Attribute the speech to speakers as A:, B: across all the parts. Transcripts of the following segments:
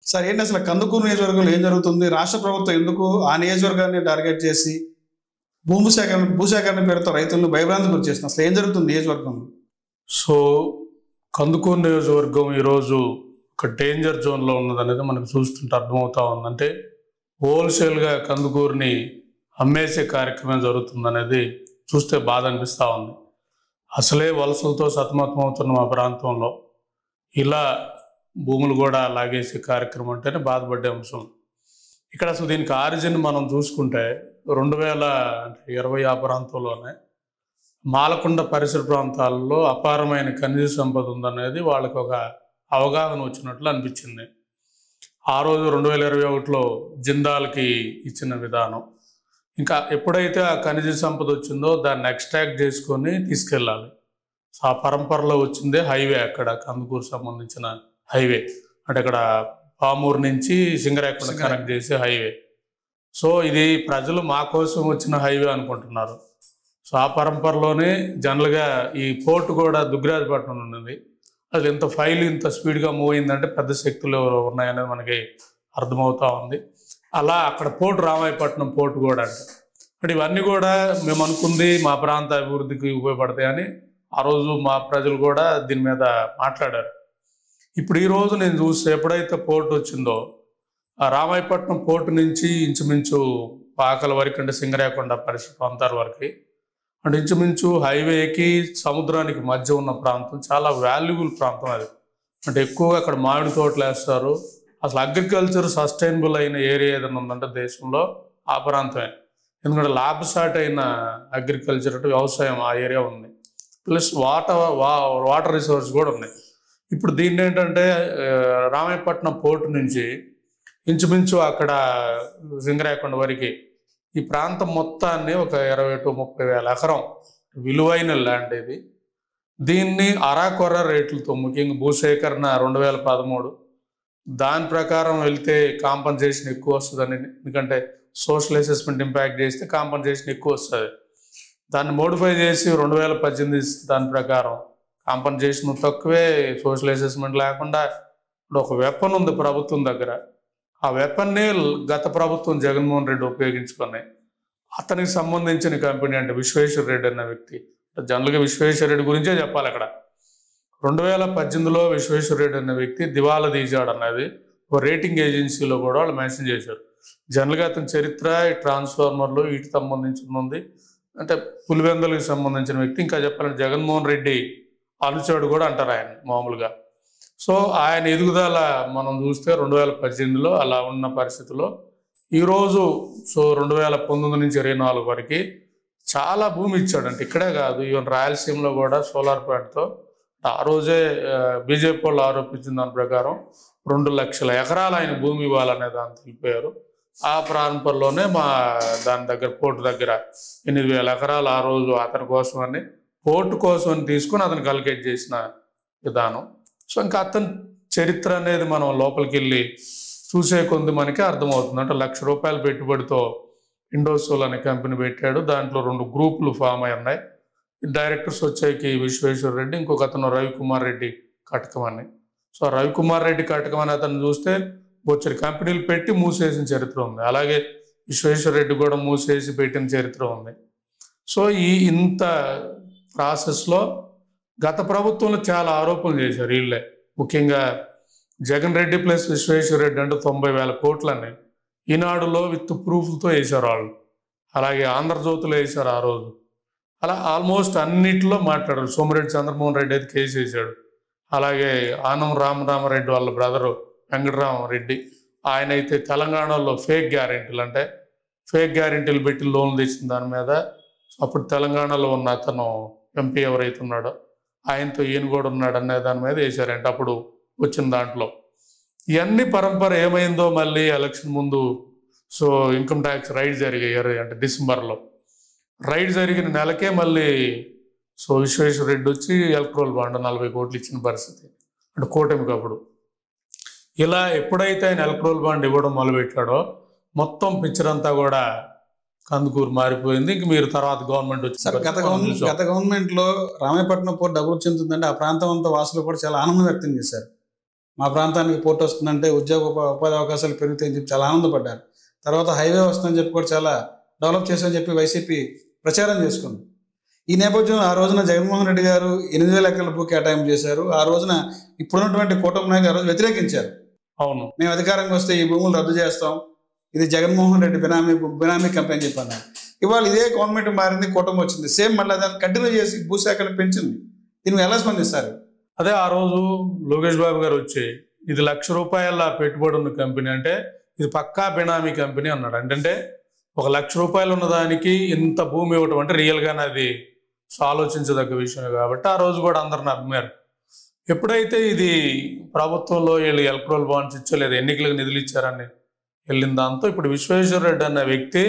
A: Sir ఏంటి అసలు కందుకూరు నియోజకవర్గంలో ఏం జరుగుతుంది? రాష్ట్ర ప్రభుత్వం ఎందుకు ఆ నియోజకవర్గాన్ని టార్గెట్ చేసి భూసేకరణ పేరుతో రైతులను భయభ్రాంతి గురి చేస్తుంది? అసలు ఏం జరుగుతుంది నియోజకవర్గంలో?
B: సో కందుకూరు నియోజకవర్గం ఈరోజు ఒక డేంజర్ జోన్లో ఉన్నదనేది మనకు చూస్తుంటే అర్థమవుతా ఉంది. అంటే హోల్సేల్గా కందుకూరుని అమ్మేసే కార్యక్రమం జరుగుతుందనేది చూస్తే బాధ అనిపిస్తూ ఉంది. అసలే వలసలతో సతమతమవుతున్న మా ప్రాంతంలో ఇలా భూములు కూడా లాగేసే కార్యక్రమం అంటేనే బాధపడే అంశం. ఇక్కడ అసలు దీనికి ఆరిజిన్ మనం చూసుకుంటే 2020 ఆ ప్రాంతంలోనే మాలకొండ పరిసర ప్రాంతాల్లో అపారమైన ఖనిజ సంపద ఉందనేది వాళ్ళకి ఒక అవగాహన వచ్చినట్లు అనిపించింది. ఆ రోజు 2021లో జిందాల్కి ఇచ్చిన విధానం, ఇంకా ఎప్పుడైతే ఆ ఖనిజ సంపద వచ్చిందో దాన్ని ఎక్స్ట్రాక్ట్ చేసుకొని తీసుకెళ్ళాలి. సో ఆ పరంపరలో వచ్చిందే హైవే, అక్కడ కందుకూరు సంబంధించిన హైవే, అంటే అక్కడ పామూరు నుంచి సింగరాయకొండ కనెక్ట్ చేసే హైవే. సో ఇది ప్రజలు మా కోసం వచ్చిన హైవే అనుకుంటున్నారు. సో ఆ పరంపరలోనే జనరల్గా ఈ పోర్టు కూడా దుగ్గరాజపట్నం ఉన్నది. అది ఇంత ఫైల్ ఇంత స్పీడ్గా మూవ్ అయిందంటే పెద్ద శక్తులు ఉన్నాయనేది మనకి అర్థమవుతా ఉంది. అలా అక్కడ పోర్టు రామాయపట్నం పోర్టు కూడా అంటే ఇవన్నీ కూడా మేము అనుకుంది మా ప్రాంత అభివృద్ధికి ఉపయోగపడతాయని ఆ రోజు మా ప్రజలు కూడా దీని మీద మాట్లాడారు. ఇప్పుడు ఈరోజు నేను చూస్తే ఎప్పుడైతే పోర్టు వచ్చిందో ఆ రామాయపట్నం పోర్టు నుంచి ఇంచుమించు పాకల వరకు, అంటే సింగరాయకొండ పరిసర ప్రాంతాల వరకు, అంటే ఇంచుమించు హైవేకి సముద్రానికి మధ్య ఉన్న ప్రాంతం చాలా వాల్యుబుల్ ప్రాంతం అది. అంటే ఎక్కువగా అక్కడ మామిడి తోటలు వేస్తారు. అసలు అగ్రికల్చర్ సస్టైనబుల్ అయిన ఏరియా ఏదైనా ఉందంటే దేశంలో ఆ ప్రాంతమే. ఎందుకంటే లాభసాటి అయిన అగ్రికల్చర్ అంటే వ్యవసాయం ఆ ఏరియా ఉంది. ప్లస్ వాటర్ రిసోర్స్ కూడా ఉన్నాయి. ఇప్పుడు దీన్ని ఏంటంటే రామాయపట్నం పోర్టు నుంచి ఇంచుమించు అక్కడ సింగరాయకొండ వరకు ఈ ప్రాంతం మొత్తాన్ని ఒక 20 to 30 వేల ఎకరం విలువైన ల్యాండ్ ఇది. దీన్ని అరాకొర రేట్లతో, ముఖ్యంగా భూసేకరణ 2013 దాని ప్రకారం వెళ్తే కాంపన్సేషన్ ఎక్కువ వస్తుందని, ఎందుకంటే సోషల్ అసెస్మెంట్ ఇంపాక్ట్ చేస్తే కాంపన్సేషన్ ఎక్కువ వస్తుంది. దాన్ని మోడిఫై చేసి 2018 దాని ప్రకారం కాంపన్సేషన్ తక్కువే, సోషల్ అసెస్మెంట్ లేకుండా. ఇప్పుడు ఒక వెపన్ ఉంది ప్రభుత్వం దగ్గర, ఆ వెపన్ని గత ప్రభుత్వం జగన్మోహన్ రెడ్డి ఉపయోగించుకున్నాయి. అతనికి సంబంధించిన కంపెనీ అంటే విశ్వేశ్వర రెడ్డి అనే వ్యక్తి, జనరల్గా విశ్వేశ్వర రెడ్డి గురించే చెప్పాలి. అక్కడ 2018లో విశ్వేశ్వర రెడ్డి అనే వ్యక్తి దివాలా తీశాడు అన్నది ఒక రేటింగ్ ఏజెన్సీలో కూడా వాళ్ళు మెన్షన్ చేశారు. జనరల్గా అతని చరిత్ర ట్రాన్స్ఫార్మర్లు వీటికి సంబంధించిన ఉంది, అంటే పులివెందులకు సంబంధించిన వ్యక్తి. ఇంకా చెప్పాలంటే జగన్మోహన్ రెడ్డి అలుచాడు కూడా అంటారు ఆయన మామూలుగా. సో ఆయన ఎదుగుదల మనం చూస్తే 2018లో అలా ఉన్న పరిస్థితుల్లో ఈరోజు సో 2019 నుంచి 24 వరకు చాలా భూమి ఇచ్చాడు. అంటే ఇక్కడే కాదు, ఈవెన్ రాయలసీమలో కూడా సోలార్ ప్లాంట్తో ఆ రోజే బీజేపీ వాళ్ళు ఆరోపించిన దాని ప్రకారం 2 లక్షల ఎకరాలు ఆయన భూమి ఇవ్వాలనే దాన్ని తెలిపారు. ఆ ప్రాంతంలోనే మా దాని దగ్గర పోర్టు దగ్గర 8,000 ఎకరాలు ఆ రోజు అతని కోసం అని, పోర్టు కోసం అని తీసుకుని అతనికి అలకేట్ చేసిన విధానం. సో ఇంకా అతని చరిత్ర అనేది మనం లోపలికి వెళ్ళి చూసే కొంది మనకి అర్థమవుతుంది. అంటే ₹1,00,000 పెట్టుబడితో ఇండోసోల్ అనే కంపెనీ పెట్టాడు. దాంట్లో 2 గ్రూపులు ఫామ్ అయి ఉన్నాయి. డైరెక్టర్స్ వచ్చాకి విశ్వేశ్వర రెడ్డి, ఇంకొక అతను రవికుమార్ రెడ్డి కటకం అని. సో రవికుమార్ రెడ్డి కటకం అని అతను చూస్తే బొచ్చరి కంపెనీలు పెట్టి మూసేసిన చరిత్ర ఉంది. అలాగే విశ్వేశ్వర రెడ్డి కూడా మూసేసి పెట్టిన చరిత్ర ఉంది. సో ఇంత ప్రాసెస్లో గత ప్రభుత్వంలో చాలా ఆరోపణలు చేశారు వీళ్ళే. ముఖ్యంగా జగన్ రెడ్డి ప్లస్ విశ్వేశ్వర రెడ్డి అంటే 90,000 కోట్లని ఈనాడులో విత్ ప్రూఫ్లతో వేశారు వాళ్ళు. అలాగే ఆంధ్రజ్యోతిలో వేశారు ఆ రోజు. అలా ఆల్మోస్ట్ అన్నిటిలో మాట్లాడారు. సోమిరెడ్డి చంద్రమోహన్ రెడ్డి అయితే కేసు వేశాడు. అలాగే ఆనం రామరామరెడ్డి వాళ్ళ బ్రదరు వెంకటరామరెడ్డి, ఆయన అయితే తెలంగాణలో ఫేక్ గ్యారెంటీలు పెట్టి లోన్లు తెచ్చిన దాని మీద అప్పుడు తెలంగాణలో ఉన్న అతను ఎంపీ ఎవరైతే ఉన్నాడో ఆయనతో ఈయన కూడా ఉన్నాడు అనే దాని మీద వేశారంటే అప్పుడు వచ్చిన దాంట్లో. ఇవన్నీ పరంపర ఏమైందో మళ్ళీ ఎలక్షన్ ముందు సో ఇన్కమ్ ట్యాక్స్ రైడ్ జరిగాయి. అంటే డిసెంబర్లో రైడ్ జరిగిన నెలకే మళ్ళీ సో విశ్వేశ్వర రెడ్డి వచ్చి ఎలక్ట్రల్ బాండ్ 40 కోట్లు ఇచ్చిన పరిస్థితి, అంటే కూటమికి. అప్పుడు ఇలా ఎప్పుడైతే ఆయన ఎలక్ట్రల్ బాండ్ ఇవ్వడం మొదలుపెట్టాడో మొత్తం పిక్చర్ అంతా కూడా కందుకూరు మారిపోయింది. ఇంక మీరు తర్వాత గవర్నమెంట్ వచ్చి
A: గత గవర్నమెంట్లో రామాయపట్నం పోర్టు అభివృద్ధి చెందుతుందంటే ఆ ప్రాంతం అంతా వాసులు కూడా చాలా ఆనందం వ్యక్తం చేశారు. మా ప్రాంతానికి పోర్ట్ వస్తుందంటే ఉపాధి అవకాశాలు పెరుగుతాయని చెప్పి చాలా ఆనందపడ్డారు. తర్వాత హైవే వస్తుందని చెప్పి కూడా చాలా డెవలప్ చేశారని చెప్పి వైసీపీ ప్రచారం చేసుకుంది. ఈ నేపథ్యంలో ఆ రోజున జగన్మోహన్ రెడ్డి గారు 8,000 ఎకరాల భూ కేటాయింపు చేశారు. ఆ రోజున ఇప్పుడున్నటువంటి కూటమి నాయకులు ఆ రోజు వ్యతిరేకించారు.
B: అవును,
A: మేము అధికారంగా వస్తే ఈ భూములు రద్దు చేస్తాం, ఇది జగన్మోహన్ రెడ్డి బినామీ కంపెనీ చెప్పన్నారు. ఇవాళ ఇదే గవర్నమెంట్ మారింది, కూటమి వచ్చింది, సేమ్ మళ్ళీ దాన్ని కంటిన్యూ చేసి భూశాఖలు పెంచింది. దీన్ని ఎలా స్పందిస్తారు?
B: అదే ఆ రోజు లోకేష్ బాబు గారు వచ్చి ఇది ₹1,00,000 పెట్టుబడి ఉన్న కంపెనీ అంటే ఇది పక్కా బినామీ కంపెనీ అన్నాడు. అంటే ₹1,00,000 ఉన్న దానికి ఇంత భూమి ఇవ్వటం అంటే రియల్గానే అది ఆలోచించదగ్గ విషయమే. కాబట్టి ఆ రోజు కూడా అందరు నమ్మారు. ఎప్పుడైతే ఇది ప్రభుత్వంలో వీళ్ళు ఎలక్ట్రల్ బాండ్స్ ఇచ్చలేదు, ఎన్నికలకు నిధులు ఇచ్చారని వెళ్ళిన దాంతో ఇప్పుడు విశ్వేశ్వర రెడ్డి అనే వ్యక్తి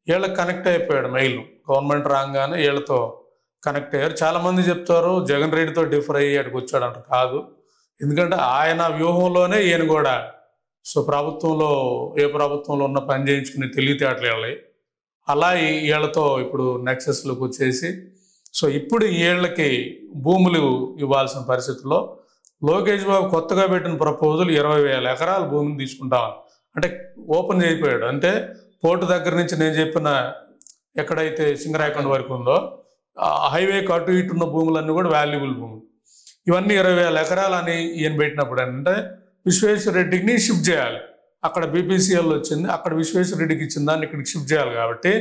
B: వీళ్ళకి కనెక్ట్ అయిపోయాడు. మెయిల్ గవర్నమెంట్ రాగానే వీళ్ళతో కనెక్ట్ అయ్యారు. చాలామంది చెప్తారు జగన్ రెడ్డితో డిఫర్ అయ్యాడికి వచ్చాడంట. కాదు, ఎందుకంటే ఆయన వ్యూహంలోనే ఈయన కూడా ఏ ప్రభుత్వంలో ఉన్న పని చేయించుకుని తెలివితేటలు వెళ్ళాయి. అలా వీళ్ళతో ఇప్పుడు నెక్సెస్లోకి వచ్చేసి ఇప్పుడు వీళ్ళకి భూములు ఇవ్వాల్సిన పరిస్థితుల్లో లోకేష్ బాబు కొత్తగా పెట్టిన ప్రపోజల్ 20,000 ఎకరాల భూమిని తీసుకుంటామని అంటే ఓపెన్ అయిపోయాడు. అంటే పోర్టు దగ్గర నుంచి నేను చెప్పిన ఎక్కడైతే సింగరాయకొండ వరకు ఉందో హైవేకి అటు ఇటు ఉన్న భూములన్నీ కూడా వాల్యుబుల్ భూములు. ఇవన్నీ 20,000 ఎకరాలని ఈయన పెట్టినప్పుడు అంటే విశ్వేశ్వర రెడ్డిని షిఫ్ట్ చేయాలి. అక్కడ బీపీసీఎల్ వచ్చింది, అక్కడ విశ్వేశ్వర రెడ్డికి ఇచ్చిన దాన్ని ఇక్కడికి షిఫ్ట్ చేయాలి. కాబట్టి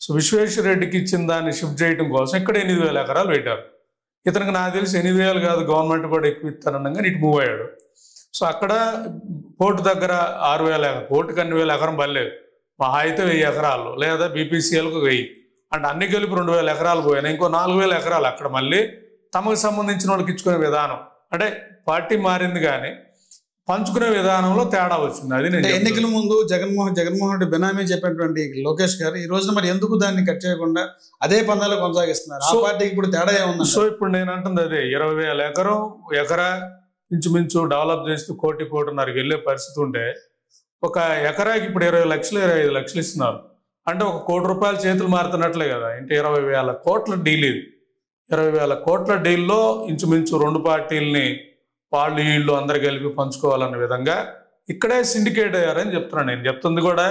B: విశ్వేశ్వర రెడ్డికి ఇచ్చిన దాన్ని షిఫ్ట్ చేయడం కోసం ఇక్కడ 8,000 ఎకరాలు పెట్టారు. ఇతనికి నాకు తెలిసి 8,000 కాదు, గవర్నమెంట్ కూడా ఎక్కువ ఇస్తానగా ఇటు మూవ్ అయ్యాడు. అక్కడ పోర్టు దగ్గర 6,000 ఎకరాలు, పోర్టుకి 2,000 ఎకరం పర్లేదు, మహా అయితే 1,000 ఎకరాలు లేదా బీపీసీఎల్కు 1,000 అంటే అన్ని కలిపి 2,000 ఎకరాలు పోయినాయి. ఇంకో 4,000 ఎకరాలు అక్కడ మళ్ళీ తమకు సంబంధించిన వాళ్ళకి ఇచ్చుకునే విధానం అంటే పార్టీ మారింది కానీ పంచుకునే విధానంలో తేడా వచ్చింది. అది నేను
A: ఎన్నికల ముందు జగన్మోహన్ రెడ్డి బినామీ చెప్పినటువంటి లోకేష్ గారు ఈ రోజున మరి ఎందుకు దాన్ని కట్ చేయకుండా అదే పందాలు కొనసాగిస్తున్నారు? ఆ పార్టీకి ఇప్పుడు తేడా ఏముంది?
B: ఇప్పుడు నేను అంటుంది అదే 20,000 ఎకరా ఇంచుమించు డెవలప్ చేస్తూ 1,00,00,000 వెళ్ళే పరిస్థితి ఉంటే ఒక ఎకరాకి ఇప్పుడు 20 లక్షలు 25 లక్షలు ఇస్తున్నారు. అంటే ₹1,00,00,000 చేతులు మారుతున్నట్లే కదా. అంటే 20,000 కోట్ల డీల్ ఇది. 20,000 కోట్ల డీల్లో ఇంచుమించు 2 పార్టీలని వాళ్ళు వీళ్ళు అందరు కలిపి పంచుకోవాలన్న విధంగా ఇక్కడే సిండికేట్ అయ్యారని చెప్తున్నాను. నేను చెప్తుంది కూడా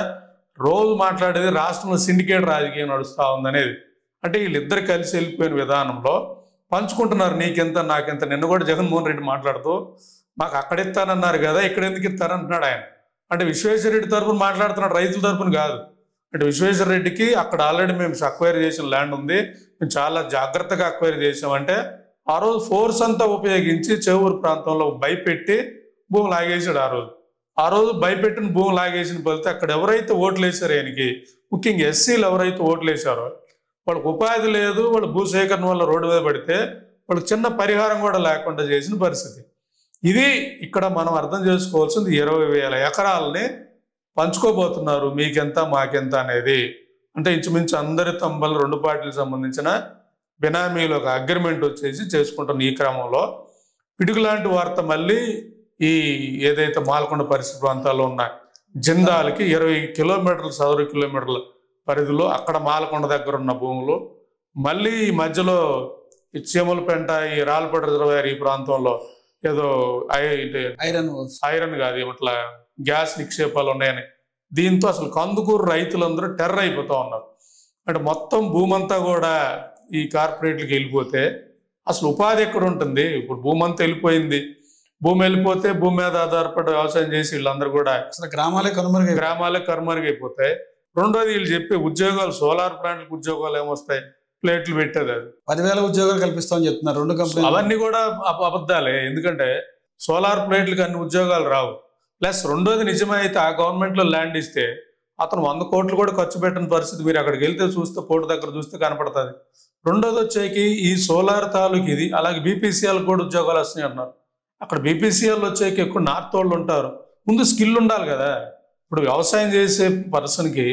B: రోజు మాట్లాడేది రాష్ట్రంలో సిండికేట్ రాజకీయం నడుస్తూ ఉందనేది. అంటే వీళ్ళిద్దరు కలిసి వెళ్ళిపోయిన విధానంలో పంచుకుంటున్నారు, నీకెంత నాకెంత. నిన్న కూడా జగన్మోహన్ రెడ్డి మాట్లాడుతూ మాకు అక్కడ ఇస్తానన్నారు కదా, ఇక్కడ ఎందుకు ఇస్తారంటున్నాడు ఆయన. అంటే విశ్వేశ్వర రెడ్డి తరఫున మాట్లాడుతున్నాడు, రైతుల తరఫున కాదు. అంటే విశ్వేశ్వర రెడ్డికి అక్కడ ఆల్రెడీ మేము అక్వైర్ చేసిన ల్యాండ్ ఉంది, మేము చాలా జాగ్రత్తగా అక్వైర్ చేసామంటే ఆ రోజు ఫోర్స్ అంతా ఉపయోగించి చెవురు ప్రాంతంలో భయపెట్టి భూమి లాగేసాడు. ఆ రోజు భయపెట్టిన భూమి లాగేసిన ఫలితే అక్కడ ఎవరైతే ఓట్లు వేశారో ఆయనకి, ముఖ్యంగా ఎస్సీలు ఎవరైతే ఓట్లు వేశారో వాళ్ళకి ఉపాధి లేదు, వాళ్ళు భూసేకరణ వల్ల రోడ్డు మీద పడితే వాళ్ళకి చిన్న పరిహారం కూడా లేకుండా చేసిన పరిస్థితి. ఇది ఇక్కడ మనం అర్థం చేసుకోవాల్సింది. 20,000 ఎకరాలని పంచుకోబోతున్నారు, మీకెంత మాకెంత అనేది. అంటే ఇంచుమించు అందరి తంబలు 2 పార్టీలకు సంబంధించిన బినామీలు ఒక అగ్రిమెంట్ వచ్చేసి చేసుకుంటున్న ఈ క్రమంలో పిడుగు లాంటి వార్త మళ్ళీ ఈ ఏదైతే మాల్కొండ పరిసర ప్రాంతాల్లో ఉన్న జిందాలకి 20 కిలోమీటర్లు చదురు కిలోమీటర్ల పరిధిలో అక్కడ మాల్కొండ దగ్గర ఉన్న భూములు మళ్ళీ ఈ మధ్యలో ఈ చీమలపెంట ఈ రాళ్ళపేట రిజర్వాయర్ ఈ ప్రాంతంలో ఏదో ఐరన్ కాదు ఇట్లా గ్యాస్ నిక్షేపాలు ఉన్నాయని దీంతో అసలు కందుకూరు రైతులందరూ టెర్రర్ అయిపోతూ ఉన్నారు. అంటే మొత్తం భూమి అంతా కూడా ఈ కార్పొరేట్లకి వెళ్ళిపోతే అసలు ఉపాధి ఎక్కడ ఉంటుంది? ఇప్పుడు భూమి అంతా వెళ్ళిపోయింది, భూమి వెళ్ళిపోతే భూమి మీద ఆధారపడి వ్యవసాయం చేసి వీళ్ళందరూ కూడా
A: అసలు గ్రామాలే
B: కనుమరుగైపోతాయి. రెండోది వీళ్ళు చెప్పే ఉద్యోగాలు, సోలార్ ప్లాంట్లకు ఉద్యోగాలు ఏమొస్తాయి? ప్లేట్లు పెట్టేది అది
A: 10,000 ఉద్యోగాలు కల్పిస్తామని చెప్తున్నారు 2 కంపెనీలు.
B: అవన్నీ కూడా అబద్ధాలే, ఎందుకంటే సోలార్ ప్లేట్లకు అన్ని ఉద్యోగాలు రావు. ప్లస్ రెండోది నిజమైతే ఆ గవర్నమెంట్లో ల్యాండ్ ఇస్తే అతను 100 కోట్లు కూడా ఖర్చు పెట్టిన పరిస్థితి మీరు అక్కడికి వెళ్తే చూస్తే పోర్టు దగ్గర చూస్తే కనపడుతుంది. రెండోది వచ్చేకి ఈ సోలార్ తాలూకు ఇది, అలాగే బీపీసీఎల్ కూడా ఉద్యోగాలు వస్తున్నాయి అంటున్నారు. అక్కడ బీపీసీఎల్ వచ్చేకి ఎక్కువ నార్త్ వాళ్ళు ఉంటారు, ముందు స్కిల్ ఉండాలి కదా. ఇప్పుడు వ్యవసాయం చేసే పర్సన్కి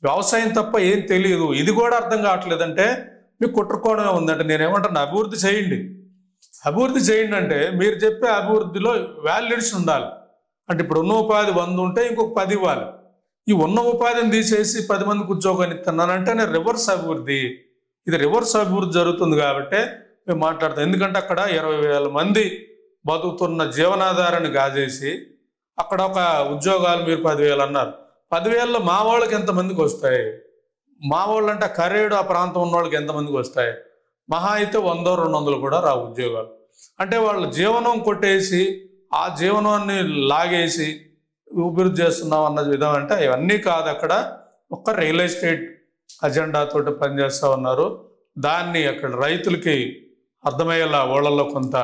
B: వ్యవసాయం తప్ప ఏం తెలియదు, ఇది కూడా అర్థం కావట్లేదంటే మీకు కుట్రకోవడమే ఉందంటే నేనేమంటాను, అభివృద్ధి చేయండి అంటే మీరు చెప్పే అభివృద్ధిలో వాల్యుయేషన్ ఉండాలి. అంటే ఇప్పుడు ఉన్న ఉపాధి 100 ఉంటే ఇంకొక 10 ఇవ్వాలి. ఈ ఉన్న ఉపాధిని తీసేసి 10 మందికి ఉద్యోగాన్ని ఇస్తున్నానంటే రివర్స్ అభివృద్ధి. ఇది రివర్స్ అభివృద్ధి జరుగుతుంది కాబట్టి మేము మాట్లాడతాం. ఎందుకంటే అక్కడ 20,000 మంది బతుకుతున్న జీవనాధారాన్ని గాజేసి అక్కడ ఒక ఉద్యోగాలు మీరు 10,000 అన్నారు. 10,000లో మా వాళ్ళకి ఎంతమందికి వస్తాయి? మా వాళ్ళు అంటే కరేడు ఆ ప్రాంతం ఉన్న వాళ్ళకి ఎంతమందికి వస్తాయి? మహా అయితే 100-200 కూడా రావు ఉద్యోగాలు. అంటే వాళ్ళ జీవనం కొట్టేసి ఆ జీవనాన్ని లాగేసి అభివృద్ధి చేస్తున్నాం అన్న విధం అంటే ఇవన్నీ కాదు. అక్కడ ఒక్క రియల్ ఎస్టేట్ అజెండాతో పనిచేస్తూ ఉన్నారు. దాన్ని అక్కడ రైతులకి అర్థమయ్యేలా వాళ్ళల్లో కొంత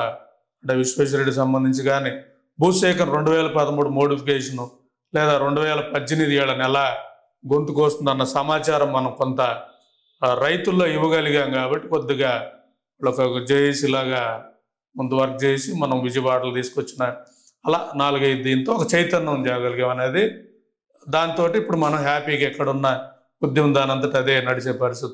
B: అంటే విశ్వేశ్వరరెడ్డి సంబంధించి కానీ భూసేకరణ 2013 మోడిఫికేషను లేదా 2018 నెల గొంతుకు వస్తుందన్న సమాచారం మనం కొంత రైతుల్లో ఇవ్వగలిగాం కాబట్టి కొద్దిగా ఒక జేఏసీ లాగా ముందు వర్క్ చేసి మనం విజయవాడలు తీసుకొచ్చిన అలా 4-5 దీంతో ఒక చైతన్యం చేయగలిగాం అనేది. దాంతో ఇప్పుడు మనం హ్యాపీగా ఎక్కడున్న ఉద్యమం దానంతట అదే నడిచే పరిస్థితి.